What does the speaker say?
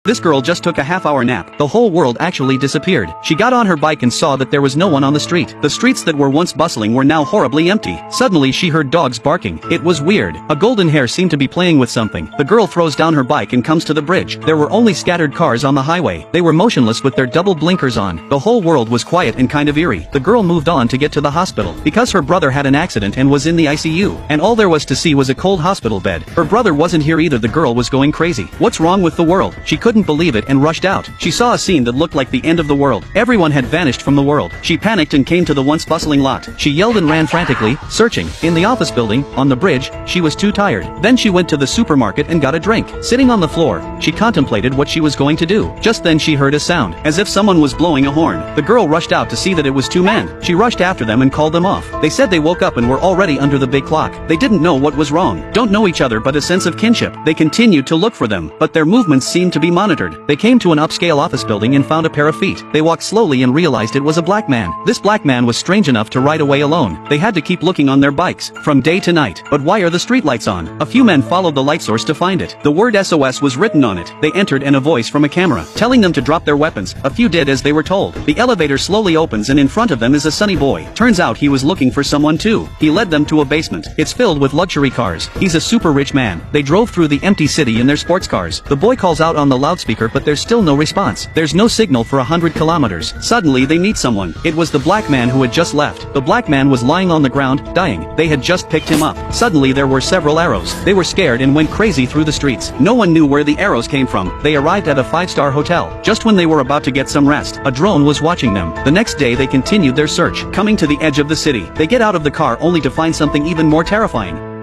This girl just took a half-hour nap. The whole world actually disappeared. She got on her bike and saw that there was no one on the street. The streets that were once bustling were now horribly empty. Suddenly she heard dogs barking. It was weird. A golden hare seemed to be playing with something. The girl throws down her bike and comes to the bridge. There were only scattered cars on the highway. They were motionless with their double blinkers on. The whole world was quiet and kind of eerie. The girl moved on to get to the hospital because her brother had an accident and was in the ICU. And all there was to see was a cold hospital bed. Her brother wasn't here either. The girl was going crazy. What's wrong with the world? She couldn't believe it and rushed out. She saw a scene that looked like the end of the world. Everyone had vanished from the world. She panicked and came to the once bustling lot. She yelled and ran frantically, searching. In the office building, on the bridge, she was too tired. Then she went to the supermarket and got a drink. Sitting on the floor, she contemplated what she was going to do. Just then she heard a sound, as if someone was blowing a horn. The girl rushed out to see that it was two men. She rushed after them and called them off. They said they woke up and were already under the big clock. They didn't know what was wrong. Don't know each other but a sense of kinship. They continued to look for them, but their movements seemed to be monitored. They came to an upscale office building and found a pair of feet. They walked slowly and realized it was a black man. This black man was strange enough to ride away alone. They had to keep looking on their bikes, from day to night. But why are the streetlights on? A few men followed the light source to find it. The word SOS was written on it. They entered and a voice from a camera, telling them to drop their weapons. A few did as they were told. The elevator slowly opens and in front of them is a sunny boy. Turns out he was looking for someone too. He led them to a basement. It's filled with luxury cars. He's a super rich man. They drove through the empty city in their sports cars. The boy calls out on the loudspeaker but there's still no response. There's no signal for 100 kilometers. Suddenly they meet someone. It was the black man who had just left. The black man was lying on the ground, dying. They had just picked him up. Suddenly there were several arrows. They were scared and went crazy through the streets. No one knew where the arrows came from. They arrived at a 5-star hotel. Just when they were about to get some rest, a drone was watching them. The next day they continued their search. Coming to the edge of the city, they get out of the car only to find something even more terrifying.